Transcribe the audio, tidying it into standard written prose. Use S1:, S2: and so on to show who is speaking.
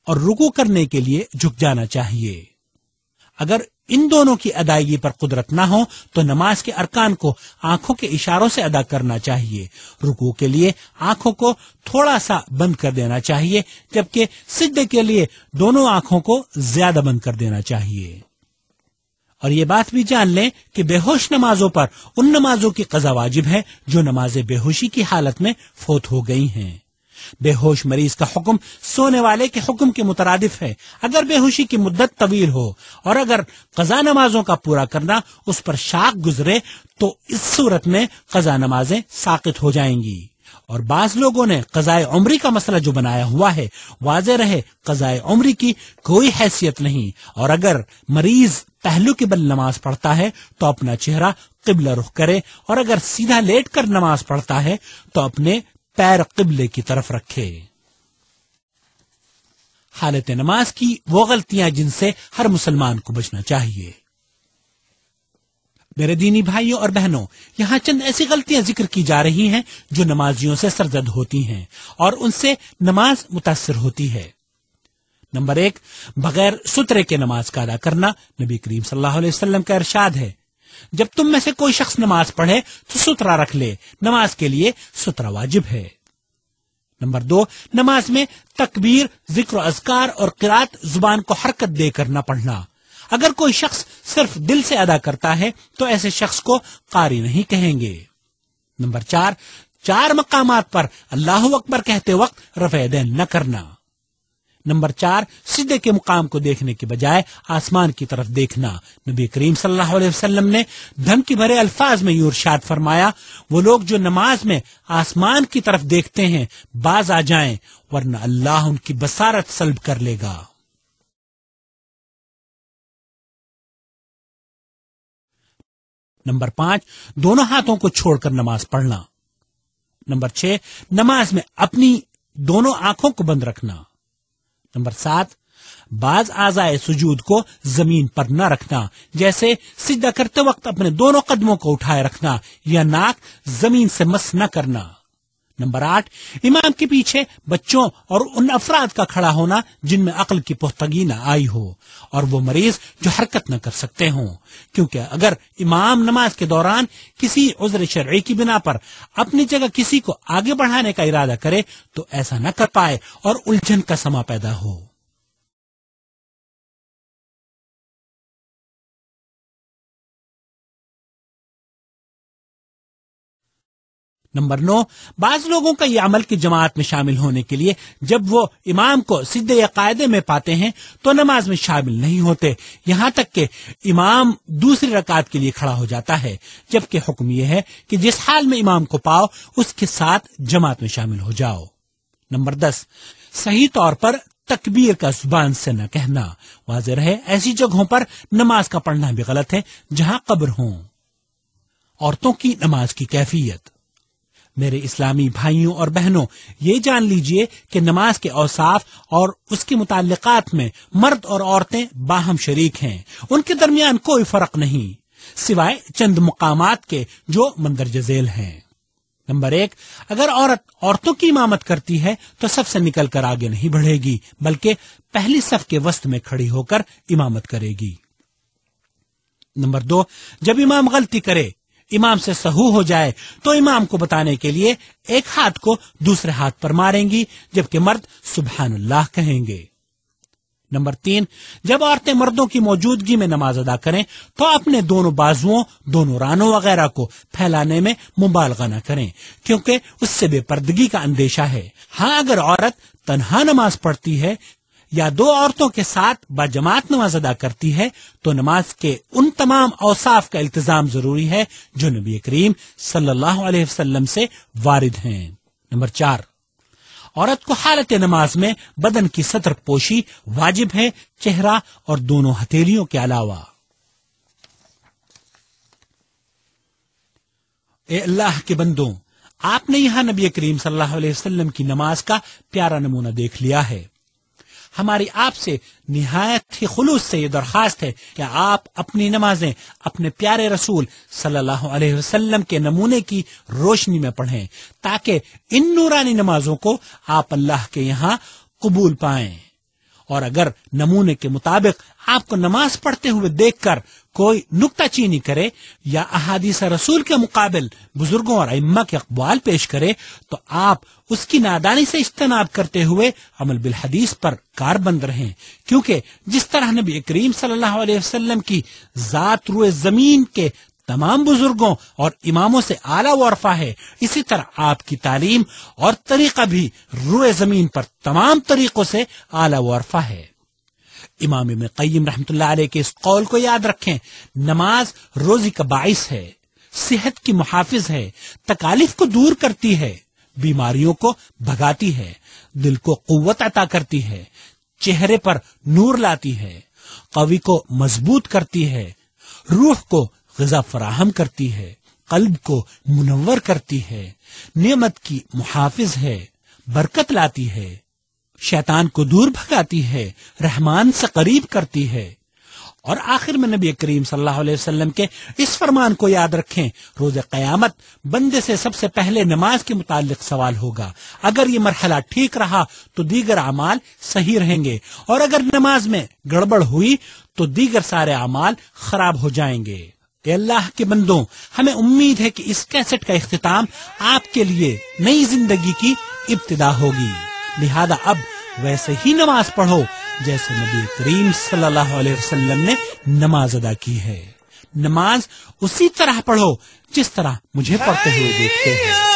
S1: اور رکوع کرنے کے لیے جھک جانا چاہیے۔ اگر ان دونوں کی ادائیگی پر قدرت نہ ہو تو نماز کے ارکان کو آنکھوں کے اشاروں سے ادا کرنا چاہیے۔ رکوع کے لیے آنکھوں کو تھوڑا سا بند کر دینا چاہیے، جبکہ سجدے کے لیے دونوں آنکھوں کو زیادہ بند کر دینا چاہیے۔ اور یہ بات بھی جان لیں کہ بے ہوش نمازوں پر ان نمازوں کی قضا واجب ہے جو نماز بے ہوشی کی حالت میں فوت ہو گئی ہیں۔ بے ہوش مریض کا حکم سونے والے کے حکم کے مترادف ہے اگر بے ہوشی کی مدت طویل ہو، اور اگر قضا نمازوں کا پورا کرنا اس پر شاق گزرے تو اس صورت میں قضا نمازیں ساقط ہو جائیں گی۔ اور بعض لوگوں نے قضائے عمری کا مسئلہ جو بنایا ہوا ہے، واضح رہے قضائے عمری کی کوئی حیثیت نہیں، اور اگر مریض پہلو کی بل نماز پڑھتا ہے تو اپنا چہرہ قبلہ رخ کرے، اور اگر سیدھا لیٹ کر نماز پڑھتا ہے تو اپنے پیر قبلے کی طرف رکھے۔ حالت نماز کی وہ غلطیاں جن سے ہر مسلمان کو بچنا چاہیے۔ میرے دینی بھائیوں اور بہنوں، یہاں چند ایسی غلطیاں ذکر کی جا رہی ہیں جو نمازیوں سے سرزد ہوتی ہیں اور ان سے نماز متاثر ہوتی ہے۔ نمبر 1، بغیر سترے کے نماز کا ادا کرنا۔ نبی کریم صلی اللہ علیہ وسلم کا ارشاد ہے، جب تم میں سے کوئی شخص نماز پڑھے تو سترہ رکھ لے، نماز کے لیے سترہ واجب ہے۔ نمبر 2، نماز میں تکبیر، ذکر و اذکار اور قرات زبان کو حرکت دے کر نہ پڑھنا۔ اگر کوئی شخص صرف دل سے ادا کرتا ہے تو ایسے شخص کو قاری نہیں کہیں گے۔ نمبر 4، 4 مقامات پر اللہ اکبر کہتے وقت رفع یدین نہ کرنا۔ نمبر 4، سجدے کے مقام کو دیکھنے کے بجائے آسمان کی طرف دیکھنا۔ نبی کریم صلی اللہ علیہ وسلم نے دھمکی بھرے الفاظ میں یہ ارشاد فرمایا، وہ لوگ جو نماز میں آسمان کی طرف دیکھتے ہیں باز آ جائیں، ورنہ اللہ ان کی بصارت سلب کر لے گا۔ نمبر 5، دونوں ہاتھوں کو چھوڑ کر نماز پڑھنا۔ نمبر 6، نماز میں اپنی دونوں آنکھوں کو بند رکھنا۔ نمبر 7، بعض اعضائے سجود کو زمین پر نہ رکھنا، جیسے سجدہ کرتے وقت اپنے دونوں قدموں کو اٹھائے رکھنا یا ناک زمین سے مس نہ کرنا۔ نمبر 8، امام کے پیچھے بچوں اور ان افراد کا کھڑا ہونا جن میں عقل کی پختگی نہ آئی ہو، اور وہ مریض جو حرکت نہ کر سکتے ہوں، کیونکہ اگر امام نماز کے دوران کسی عذر شرعی کی بنا پر اپنی جگہ کسی کو آگے بڑھانے کا ارادہ کرے تو ایسا نہ کر پائے اور الجھن کا سما پیدا ہو۔ نمبر 9، بعض لوگوں کا یہ عمل کی جماعت میں شامل ہونے کے لیے جب وہ امام کو سجدے یا قاعدے میں پاتے ہیں تو نماز میں شامل نہیں ہوتے، یہاں تک کہ امام دوسری رکعت کے لیے کھڑا ہو جاتا ہے، جبکہ حکم یہ ہے کہ جس حال میں امام کو پاؤ اس کے ساتھ جماعت میں شامل ہو جاؤ۔ نمبر 10، صحیح طور پر تکبیر کا زبان سے نہ کہنا۔ واضح رہے ایسی جگہوں پر نماز کا پڑھنا بھی غلط ہے جہاں قبر ہوں۔ عورتوں کی نماز کی کیفیت۔ میرے اسلامی بھائیوں اور بہنوں، یہ جان لیجئے کہ نماز کے اوصاف اور اس کے متعلقات میں مرد اور عورتیں باہم شریک ہیں، ان کے درمیان کوئی فرق نہیں سوائے چند مقامات کے جو مندرجہ ذیل ہیں۔ نمبر 1، اگر عورتوں کی امامت کرتی ہے تو سب سے نکل کر آگے نہیں بڑھے گی، بلکہ پہلی صف کے وسط میں کھڑی ہو کر امامت کرے گی۔ نمبر 2، جب امام غلطی کرے، امام سے سہو ہو جائے تو امام کو بتانے کے لیے ایک ہاتھ کو دوسرے ہاتھ پر ماریں گی، جبکہ مرد سبحان اللہ کہیں گے۔ نمبر 3، جب عورتیں مردوں کی موجودگی میں نماز ادا کریں تو اپنے دونوں بازوؤں، دونوں رانوں وغیرہ کو پھیلانے میں مبالغہ نہ کریں، کیونکہ اس سے بے پردگی کا اندیشہ ہے۔ ہاں، اگر عورت تنہا نماز پڑھتی ہے یا 2 عورتوں کے ساتھ باجماعت نماز ادا کرتی ہے تو نماز کے ان تمام اوصاف کا التزام ضروری ہے جو نبی کریم صلی اللہ علیہ وسلم سے وارد ہیں۔ نمبر 4، عورت کو حالت نماز میں بدن کی ستر پوشی واجب ہے، چہرہ اور دونوں ہتھیلیوں کے علاوہ۔ اے اللہ کے بندوں، آپ نے یہاں نبی کریم صلی اللہ علیہ وسلم کی نماز کا پیارا نمونہ دیکھ لیا ہے۔ ہماری آپ سے نہایت ہی خلوص سے یہ درخواست ہے کہ آپ اپنی نمازیں اپنے پیارے رسول صلی اللہ علیہ وسلم کے نمونے کی روشنی میں پڑھیں، تاکہ ان نورانی نمازوں کو آپ اللہ کے یہاں قبول پائیں۔ اور اگر نمونے کے مطابق آپ کو نماز پڑھتے ہوئے دیکھ کر کوئی نکتہ چینی کرے یا احادیث رسول کے مقابل بزرگوں اور ائمہ کے اقوال پیش کرے تو آپ اس کی نادانی سے اجتناب کرتے ہوئے عمل بالحدیث پر کاربند رہیں، کیونکہ جس طرح نبی کریم صلی اللہ علیہ وسلم کی ذات روئے زمین کے تمام بزرگوں اور اماموں سے اعلیٰ و ارفع ہے، اسی طرح آپ کی تعلیم اور طریقہ بھی روئے زمین پر تمام طریقوں سے اعلیٰ و ارفع ہے۔ امام ابن قیم رحمۃ اللہ علیہ کے اس قول کو یاد رکھیں، نماز روزی کا باعث ہے، صحت کی محافظ ہے، تکالیف کو دور کرتی ہے، بیماریوں کو بھگاتی ہے، دل کو قوت عطا کرتی ہے، چہرے پر نور لاتی ہے، قوی کو مضبوط کرتی ہے، روح کو غذا فراہم کرتی ہے، قلب کو منور کرتی ہے، نعمت کی محافظ ہے، برکت لاتی ہے، شیطان کو دور بھگاتی ہے، رحمان سے قریب کرتی ہے۔ اور آخر میں نبی کریم صلی اللہ علیہ وسلم کے اس فرمان کو یاد رکھیں، روز قیامت بندے سے سب سے پہلے نماز کے متعلق سوال ہوگا۔ اگر یہ مرحلہ ٹھیک رہا تو دیگر اعمال صحیح رہیں گے، اور اگر نماز میں گڑبڑ ہوئی تو دیگر سارے اعمال خراب ہو جائیں گے۔ اے اللہ کے بندوں، ہمیں امید ہے کہ اس کیسٹ کا اختتام آپ کے لیے نئی زندگی کی ابتدا ہوگی، لہذا اب ویسے ہی نماز پڑھو جیسے نبی کریم صلی اللہ علیہ وسلم نے نماز ادا کی ہے۔ نماز اسی طرح پڑھو جس طرح مجھے پڑھتے ہوئے دیکھتے ہیں۔